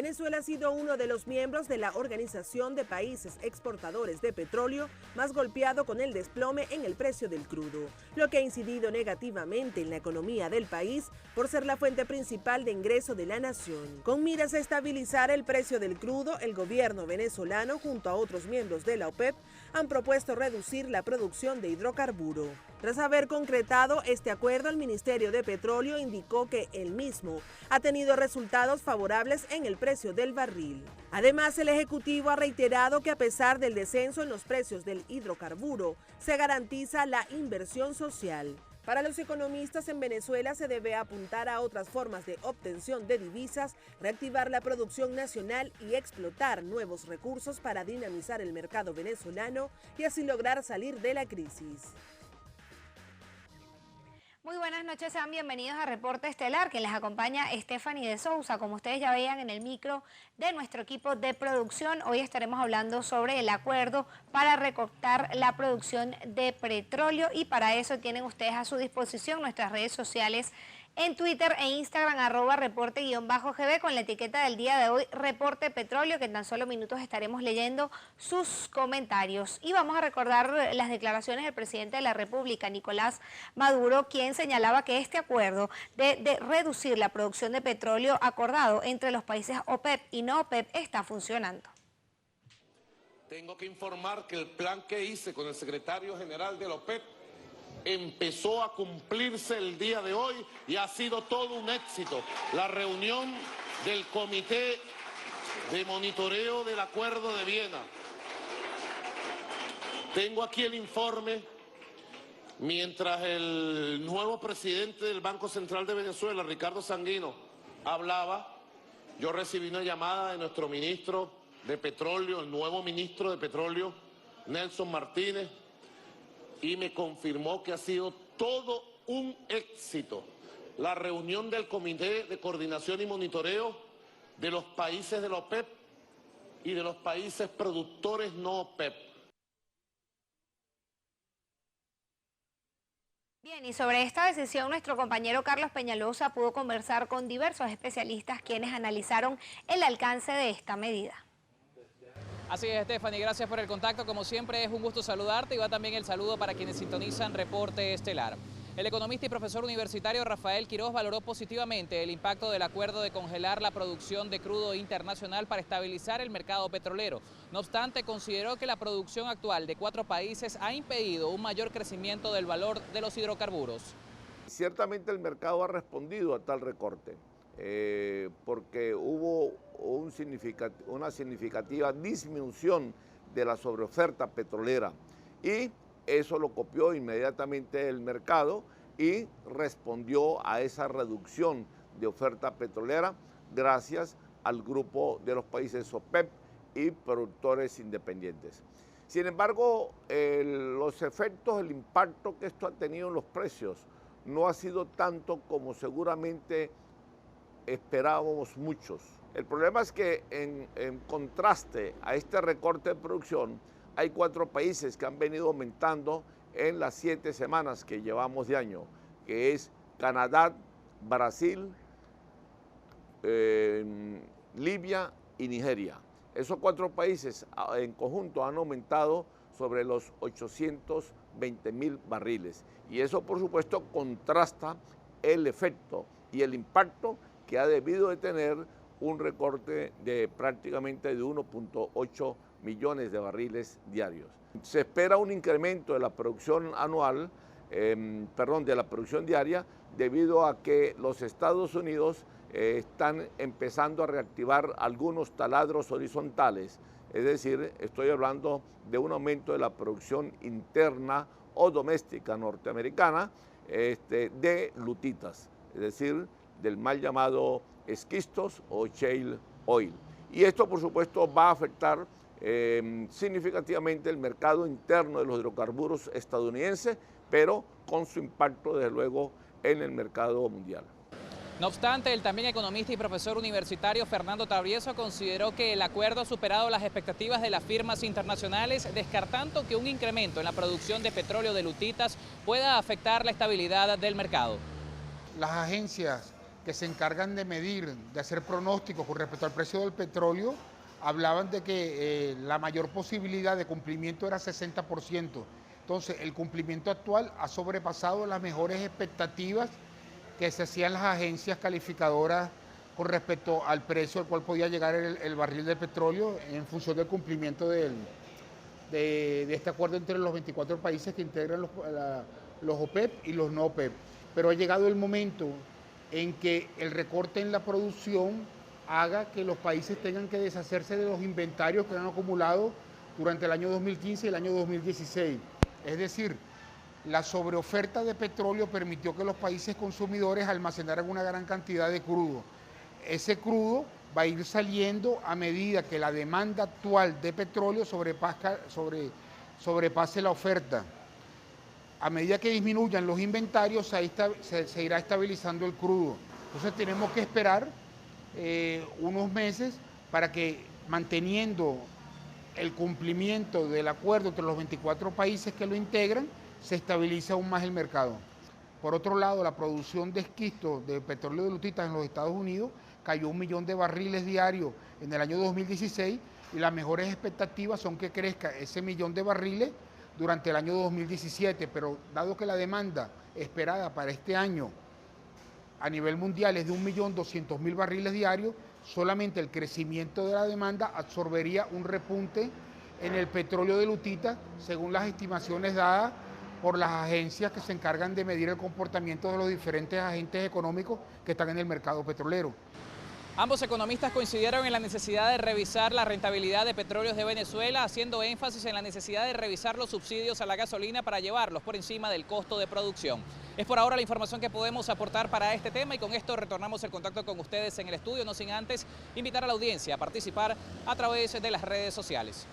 Venezuela ha sido uno de los miembros de la Organización de Países Exportadores de Petróleo más golpeado con el desplome en el precio del crudo, lo que ha incidido negativamente en la economía del país por ser la fuente principal de ingreso de la nación. Con miras a estabilizar el precio del crudo, el gobierno venezolano, junto a otros miembros de la OPEP, han propuesto reducir la producción de hidrocarburo. Tras haber concretado este acuerdo, el Ministerio de Petróleo indicó que el mismo ha tenido resultados favorables en el precio del barril. Además, el Ejecutivo ha reiterado que a pesar del descenso en los precios del hidrocarburo, se garantiza la inversión social. Para los economistas, en Venezuela se debe apuntar a otras formas de obtención de divisas, reactivar la producción nacional y explotar nuevos recursos para dinamizar el mercado venezolano y así lograr salir de la crisis. Muy buenas noches, sean bienvenidos a Reporte Estelar, que les acompaña Stephanie de Sousa. Como ustedes ya veían en el micro de nuestro equipo de producción, hoy estaremos hablando sobre el acuerdo para recortar la producción de petróleo y para eso tienen ustedes a su disposición nuestras redes sociales en Twitter e Instagram, @reporte_gb, con la etiqueta del día de hoy, Reporte Petróleo, que en tan solo minutos estaremos leyendo sus comentarios. Y vamos a recordar las declaraciones del presidente de la República, Nicolás Maduro, quien señalaba que este acuerdo de reducir la producción de petróleo acordado entre los países OPEP y no OPEP está funcionando. Tengo que informar que el plan que hice con el secretario general de la OPEP empezó a cumplirse el día de hoy y ha sido todo un éxito. La reunión del Comité de Monitoreo del Acuerdo de Viena. Tengo aquí el informe. Mientras el nuevo presidente del Banco Central de Venezuela, Ricardo Sanguino, hablaba, yo recibí una llamada de nuestro ministro de Petróleo, el nuevo ministro de Petróleo, Nelson Martínez, y me confirmó que ha sido todo un éxito la reunión del Comité de Coordinación y Monitoreo de los países de la OPEP y de los países productores no OPEP. Bien, y sobre esta decisión nuestro compañero Carlos Peñalosa pudo conversar con diversos especialistas quienes analizaron el alcance de esta medida. Así es, Stephanie, gracias por el contacto. Como siempre, es un gusto saludarte y va también el saludo para quienes sintonizan Reporte Estelar. El economista y profesor universitario Rafael Quiroz valoró positivamente el impacto del acuerdo de congelar la producción de crudo internacional para estabilizar el mercado petrolero. No obstante, consideró que la producción actual de 4 países ha impedido un mayor crecimiento del valor de los hidrocarburos. Ciertamente el mercado ha respondido a tal recorte. Porque hubo una significativa disminución de la sobreoferta petrolera y eso lo copió inmediatamente el mercado y respondió a esa reducción de oferta petrolera gracias al grupo de los países OPEP y productores independientes. Sin embargo, los efectos, el impacto que esto ha tenido en los precios no ha sido tanto como seguramente esperábamos muchos. El problema es que en contraste a este recorte de producción, hay 4 países que han venido aumentando en las 7 semanas que llevamos de año, que es Canadá, Brasil, Libia y Nigeria. Esos 4 países en conjunto han aumentado sobre los 820.000 barriles. Y eso, por supuesto, contrasta el efecto y el impacto que ha debido de tener un recorte de prácticamente de 1.8 millones de barriles diarios. Se espera un incremento de la producción anual, de la producción diaria, debido a que los Estados Unidos están empezando a reactivar algunos taladros horizontales. Es decir, estoy hablando de un aumento de la producción interna o doméstica norteamericana de lutitas, es decir, del mal llamado esquistos o shale oil. Y esto, por supuesto, va a afectar significativamente el mercado interno de los hidrocarburos estadounidense, pero con su impacto, desde luego, en el mercado mundial. No obstante, el también economista y profesor universitario Fernando Tabrieso consideró que el acuerdo ha superado las expectativas de las firmas internacionales, descartando que un incremento en la producción de petróleo de lutitas pueda afectar la estabilidad del mercado. Las agencias que se encargan de medir, de hacer pronósticos con respecto al precio del petróleo, hablaban de que la mayor posibilidad de cumplimiento era 60%. Entonces, el cumplimiento actual ha sobrepasado las mejores expectativas que se hacían las agencias calificadoras con respecto al precio al cual podía llegar el barril de petróleo en función del cumplimiento de este acuerdo entre los 24 países que integran los OPEP y los no OPEP. Pero ha llegado el momento en que el recorte en la producción haga que los países tengan que deshacerse de los inventarios que han acumulado durante el año 2015 y el año 2016. Es decir, la sobreoferta de petróleo permitió que los países consumidores almacenaran una gran cantidad de crudo. Ese crudo va a ir saliendo a medida que la demanda actual de petróleo sobrepase la oferta. A medida que disminuyan los inventarios, se irá estabilizando el crudo. Entonces tenemos que esperar unos meses para que, manteniendo el cumplimiento del acuerdo entre los 24 países que lo integran, se estabilice aún más el mercado. Por otro lado, la producción de esquisto de petróleo de lutita en los Estados Unidos cayó 1 millón de barriles diarios en el año 2016 y las mejores expectativas son que crezca ese 1 millón de barriles durante el año 2017, pero dado que la demanda esperada para este año a nivel mundial es de 1.200.000 barriles diarios, solamente el crecimiento de la demanda absorbería un repunte en el petróleo de lutita, según las estimaciones dadas por las agencias que se encargan de medir el comportamiento de los diferentes agentes económicos que están en el mercado petrolero. Ambos economistas coincidieron en la necesidad de revisar la rentabilidad de Petróleos de Venezuela, haciendo énfasis en la necesidad de revisar los subsidios a la gasolina para llevarlos por encima del costo de producción. Es por ahora la información que podemos aportar para este tema y con esto retornamos el contacto con ustedes en el estudio, no sin antes invitar a la audiencia a participar a través de las redes sociales.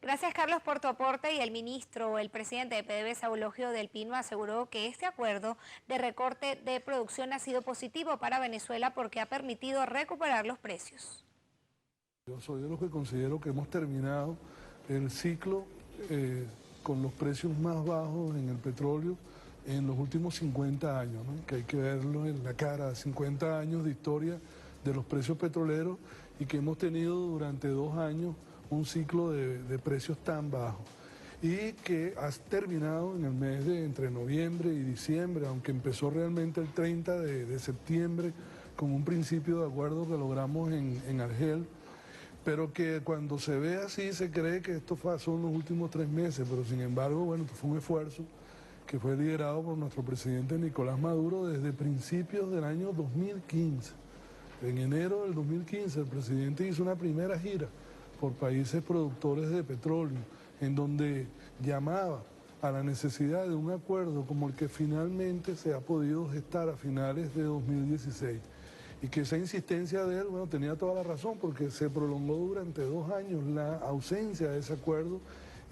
Gracias, Carlos, por tu aporte. Y el presidente de PDVSA, Eulogio Del Pino, aseguró que este acuerdo de recorte de producción ha sido positivo para Venezuela porque ha permitido recuperar los precios. Yo soy de los que considero que hemos terminado el ciclo con los precios más bajos en el petróleo en los últimos 50 años, ¿no? Que hay que verlo en la cara, 50 años de historia de los precios petroleros y que hemos tenido durante 2 años un ciclo de precios tan bajos y que has terminado en el mes de entre noviembre y diciembre, aunque empezó realmente el 30 de septiembre con un principio de acuerdo que logramos en Argel, pero que cuando se ve así se cree que esto pasó en los últimos 3 meses, pero sin embargo, bueno, fue un esfuerzo que fue liderado por nuestro presidente Nicolás Maduro desde principios del año 2015. En enero del 2015 el presidente hizo una primera gira por países productores de petróleo, en donde llamaba a la necesidad de un acuerdo como el que finalmente se ha podido gestar a finales de 2016. Y que esa insistencia de él, bueno, tenía toda la razón, porque se prolongó durante 2 años la ausencia de ese acuerdo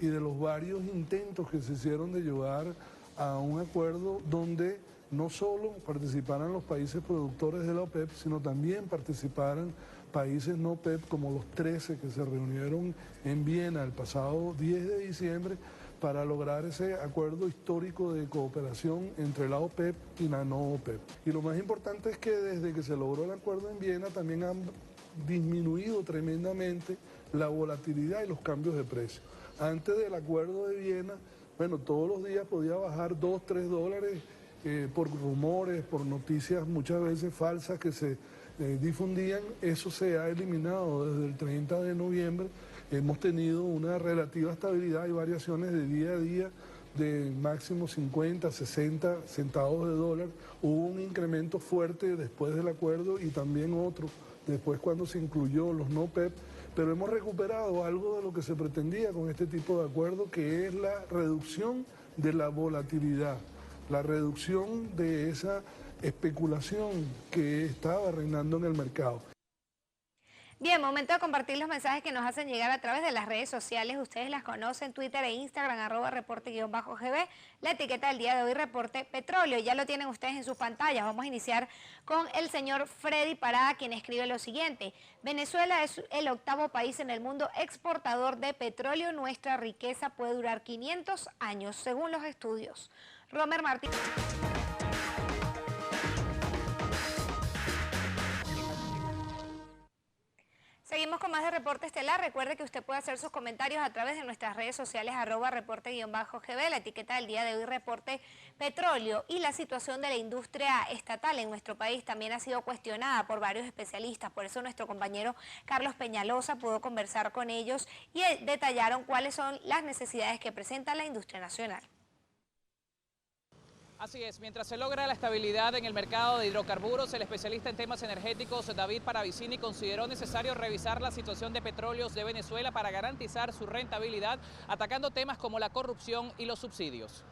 y de los varios intentos que se hicieron de llevar a un acuerdo donde no solo participaran los países productores de la OPEP, sino también participaran países no OPEP como los 13 que se reunieron en Viena el pasado 10 de diciembre para lograr ese acuerdo histórico de cooperación entre la OPEP y la no OPEP. Y lo más importante es que desde que se logró el acuerdo en Viena también han disminuido tremendamente la volatilidad y los cambios de precio. Antes del acuerdo de Viena, bueno, todos los días podía bajar 2, 3 dólares por rumores, por noticias muchas veces falsas que se difundían. Eso se ha eliminado desde el 30 de noviembre. Hemos tenido una relativa estabilidad y variaciones de día a día de máximo 50, 60 centavos de dólar. Hubo un incremento fuerte después del acuerdo y también otro después cuando se incluyó los no OPEP, pero hemos recuperado algo de lo que se pretendía con este tipo de acuerdo, que es la reducción de la volatilidad, la reducción de esa especulación que estaba reinando en el mercado. Bien, momento de compartir los mensajes que nos hacen llegar a través de las redes sociales. Ustedes las conocen, Twitter e Instagram, @reporte_GB. La etiqueta del día de hoy, Reporte Petróleo. Ya lo tienen ustedes en sus pantallas. Vamos a iniciar con el señor Freddy Parada, quien escribe lo siguiente. Venezuela es el 8º país en el mundo exportador de petróleo. Nuestra riqueza puede durar 500 años, según los estudios. Romer Martínez. con más de Reporte Estelar. Recuerde que usted puede hacer sus comentarios a través de nuestras redes sociales, @reporte_GB, la etiqueta del día de hoy, Reporte Petróleo. Y la situación de la industria estatal en nuestro país también ha sido cuestionada por varios especialistas. Por eso nuestro compañero Carlos Peñalosa pudo conversar con ellos y detallaron cuáles son las necesidades que presenta la industria nacional. Así es, mientras se logra la estabilidad en el mercado de hidrocarburos, el especialista en temas energéticos David Paravicini consideró necesario revisar la situación de petróleos de Venezuela para garantizar su rentabilidad, atacando temas como la corrupción y los subsidios.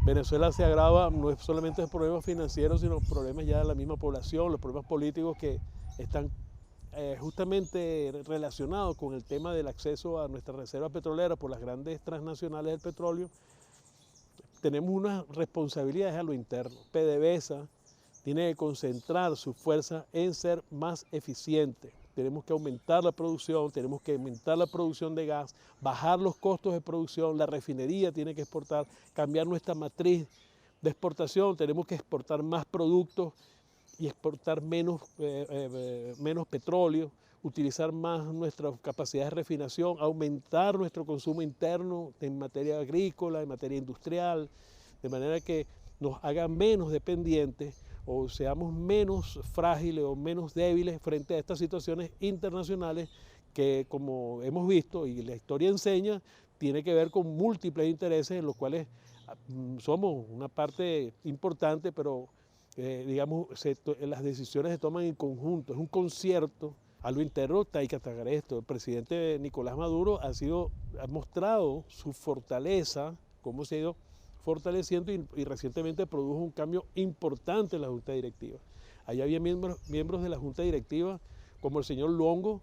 Venezuela se agrava no es solamente el problema financiero, sino problemas ya de la misma población, los problemas políticos que están justamente relacionados con el tema del acceso a nuestras reservas petroleras por las grandes transnacionales del petróleo. Tenemos unas responsabilidades a lo interno. PDVSA tiene que concentrar su fuerza en ser más eficiente. Tenemos que aumentar la producción, tenemos que aumentar la producción de gas, bajar los costos de producción, la refinería tiene que exportar, cambiar nuestra matriz de exportación, tenemos que exportar más productos y exportar menos petróleo, utilizar más nuestras capacidades de refinación, aumentar nuestro consumo interno en materia agrícola, en materia industrial, de manera que nos haga menos dependientes o seamos menos frágiles o menos débiles frente a estas situaciones internacionales que, como hemos visto y la historia enseña, tiene que ver con múltiples intereses en los cuales somos una parte importante, pero digamos, las decisiones se toman en conjunto, es un concierto. A lo interno hay que atacar esto. El presidente Nicolás Maduro ha mostrado su fortaleza, cómo se ha ido fortaleciendo y recientemente produjo un cambio importante en la Junta Directiva. Allá había miembros de la Junta Directiva, como el señor Longo,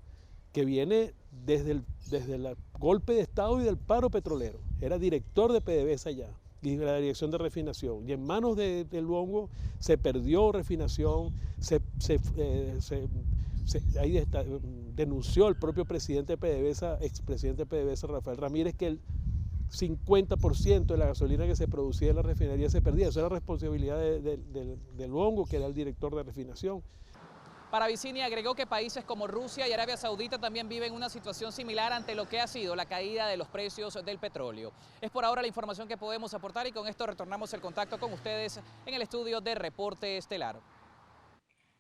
que viene desde el golpe de Estado y del paro petrolero. Era director de PDVSA allá y de la dirección de refinación. Y en manos de Longo se perdió refinación, ahí denunció el propio presidente de PDVSA, expresidente de PDVSA, Rafael Ramírez, que el 50% de la gasolina que se producía en la refinería se perdía. Eso era responsabilidad de Longo, que era el director de refinación. Paravicini agregó que países como Rusia y Arabia Saudita también viven una situación similar ante lo que ha sido la caída de los precios del petróleo. Es por ahora la información que podemos aportar y con esto retornamos el contacto con ustedes en el estudio de Reporte Estelar.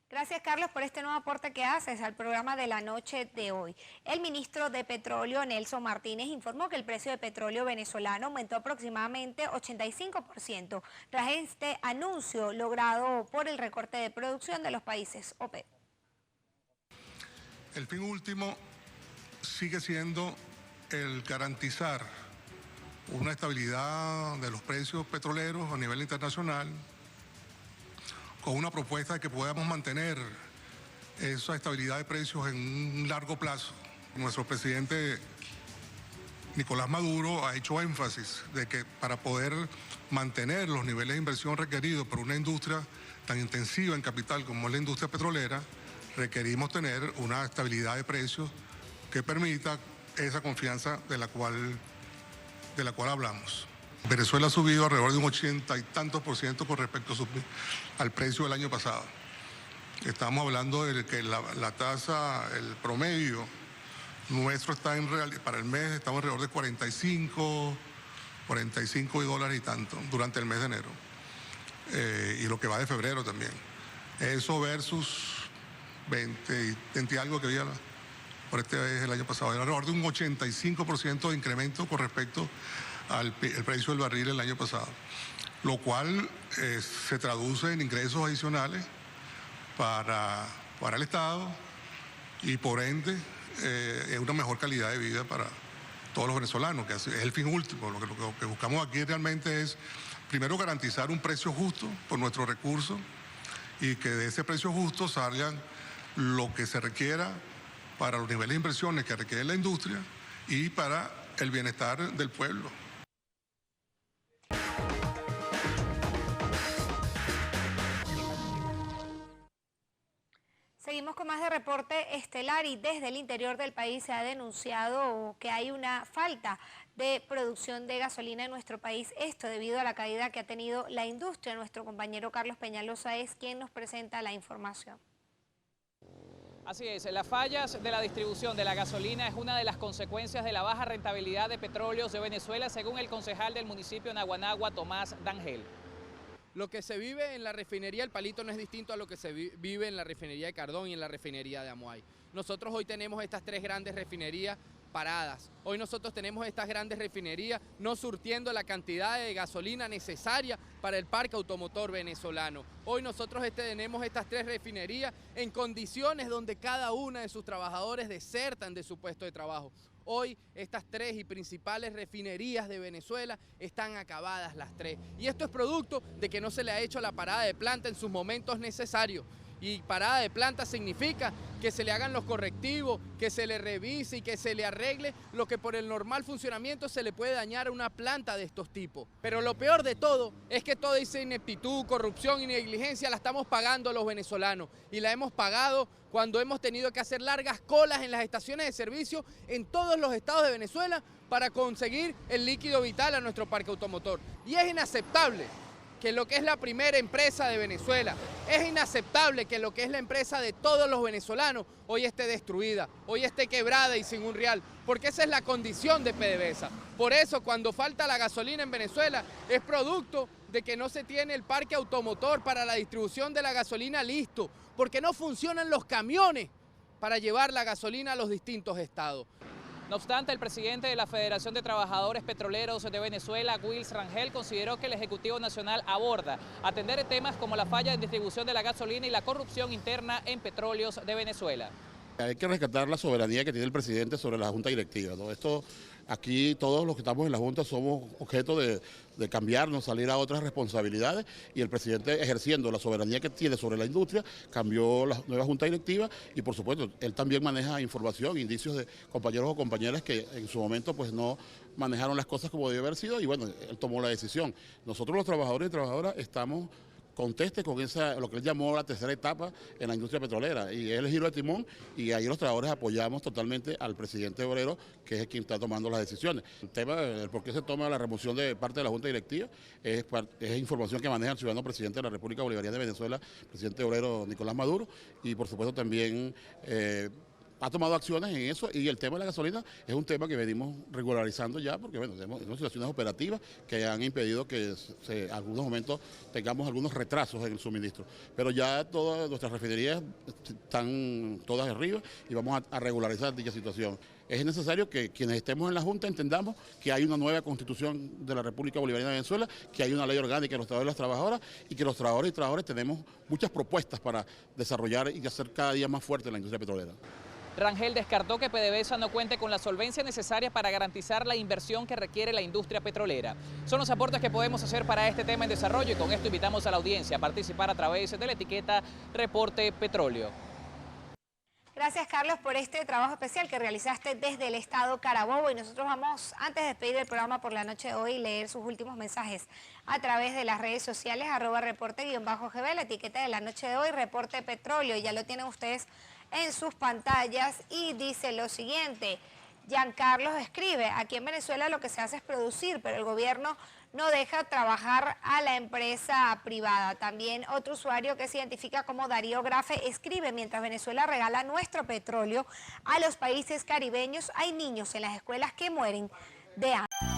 Gracias, Carlos, por este nuevo aporte que haces al programa de la noche de hoy. El ministro de Petróleo, Nelson Martínez, informó que el precio de petróleo venezolano aumentó aproximadamente 85% tras este anuncio logrado por el recorte de producción de los países OPEP. El fin último sigue siendo el garantizar una estabilidad de los precios petroleros a nivel internacional, con una propuesta de que podamos mantener esa estabilidad de precios en un largo plazo. Nuestro presidente Nicolás Maduro ha hecho énfasis de que para poder mantener los niveles de inversión requeridos por una industria tan intensiva en capital como es la industria petrolera, requerimos tener una estabilidad de precios que permita esa confianza de la cual hablamos. Venezuela ha subido alrededor de un 80 y tantos % con respecto al precio del año pasado. Estamos hablando de que la tasa, el promedio nuestro está para el mes estamos alrededor de 45 $45 y tanto durante el mes de enero. Y lo que va de febrero también. Eso versus 20 y algo que había por el año pasado. Era alrededor de un 85% de incremento con respecto al precio del barril el año pasado, lo cual se traduce en ingresos adicionales para el Estado y por ende una mejor calidad de vida para todos los venezolanos, que es el fin último. Lo que buscamos aquí realmente es, primero, garantizar un precio justo por nuestros recursos y que de ese precio justo salgan lo que se requiera para los niveles de inversiones que requiere la industria y para el bienestar del pueblo. Seguimos con más de Reporte Estelar y desde el interior del país se ha denunciado que hay una falta de producción de gasolina en nuestro país. Esto debido a la caída que ha tenido la industria. Nuestro compañero Carlos Peñalosa es quien nos presenta la información. Así es, las fallas de la distribución de la gasolina es una de las consecuencias de la baja rentabilidad de Petróleos de Venezuela, según el concejal del municipio de Naguanagua, Tomás D'Angel. Lo que se vive en la refinería El Palito no es distinto a lo que se vive en la refinería de Cardón y en la refinería de Amuay. Nosotros hoy tenemos estas tres grandes refinerías paradas. Hoy nosotros tenemos estas grandes refinerías no surtiendo la cantidad de gasolina necesaria para el parque automotor venezolano. Hoy nosotros tenemos estas tres refinerías en condiciones donde cada una de sus trabajadores desertan de su puesto de trabajo. Hoy estas tres y principales refinerías de Venezuela están acabadas las tres. Y esto es producto de que no se le ha hecho la parada de planta en sus momentos necesarios. Y parada de planta significa que se le hagan los correctivos, que se le revise y que se le arregle lo que por el normal funcionamiento se le puede dañar a una planta de estos tipos. Pero lo peor de todo es que toda esa ineptitud, corrupción y negligencia la estamos pagando los venezolanos. Y la hemos pagado cuando hemos tenido que hacer largas colas en las estaciones de servicio en todos los estados de Venezuela para conseguir el líquido vital a nuestro parque automotor. Y es inaceptable que lo que es la primera empresa de Venezuela, es inaceptable que lo que es la empresa de todos los venezolanos hoy esté destruida, hoy esté quebrada y sin un real, porque esa es la condición de PDVSA. Por eso cuando falta la gasolina en Venezuela es producto de que no se tiene el parque automotor para la distribución de la gasolina listo, porque no funcionan los camiones para llevar la gasolina a los distintos estados. No obstante, el presidente de la Federación de Trabajadores Petroleros de Venezuela, Wills Rangel, consideró que el Ejecutivo Nacional aborda atender temas como la falla en distribución de la gasolina y la corrupción interna en Petróleos de Venezuela. Hay que rescatar la soberanía que tiene el presidente sobre la Junta Directiva, ¿no? Esto, aquí todos los que estamos en la Junta somos objeto de cambiarnos, salir a otras responsabilidades, y el presidente, ejerciendo la soberanía que tiene sobre la industria, cambió la nueva Junta Directiva y por supuesto él también maneja información, indicios de compañeros o compañeras que en su momento pues no manejaron las cosas como debe haber sido, y bueno, él tomó la decisión. Nosotros los trabajadores y trabajadoras estamos conteste con lo que él llamó la tercera etapa en la industria petrolera, y es el giro de timón, y ahí los trabajadores apoyamos totalmente al presidente obrero, que es quien está tomando las decisiones. El tema del por qué se toma la remoción de parte de la Junta Directiva es información que maneja el ciudadano presidente de la República Bolivariana de Venezuela, presidente obrero Nicolás Maduro, y por supuesto también ha tomado acciones en eso, y el tema de la gasolina es un tema que venimos regularizando ya, porque bueno, tenemos situaciones operativas que han impedido que en algunos momentos tengamos algunos retrasos en el suministro. Pero ya todas nuestras refinerías están todas arriba y vamos a regularizar dicha situación. Es necesario que quienes estemos en la Junta entendamos que hay una nueva Constitución de la República Bolivariana de Venezuela, que hay una ley orgánica de los trabajadores y las trabajadoras, y que los trabajadores y trabajadoras tenemos muchas propuestas para desarrollar y hacer cada día más fuerte la industria petrolera. Rangel descartó que PDVSA no cuente con la solvencia necesaria para garantizar la inversión que requiere la industria petrolera. Son los aportes que podemos hacer para este tema en desarrollo, y con esto invitamos a la audiencia a participar a través de la etiqueta Reporte Petróleo. Gracias, Carlos, por este trabajo especial que realizaste desde el estado Carabobo, y nosotros vamos, antes de despedir el programa por la noche de hoy, leer sus últimos mensajes a través de las redes sociales, @reporte_GB, la etiqueta de la noche de hoy, Reporte Petróleo. Ya lo tienen ustedes en sus pantallas y dice lo siguiente. Giancarlos escribe: aquí en Venezuela lo que se hace es producir, pero el gobierno no deja trabajar a la empresa privada. También otro usuario que se identifica como Darío Grafe escribe: mientras Venezuela regala nuestro petróleo a los países caribeños, hay niños en las escuelas que mueren de hambre.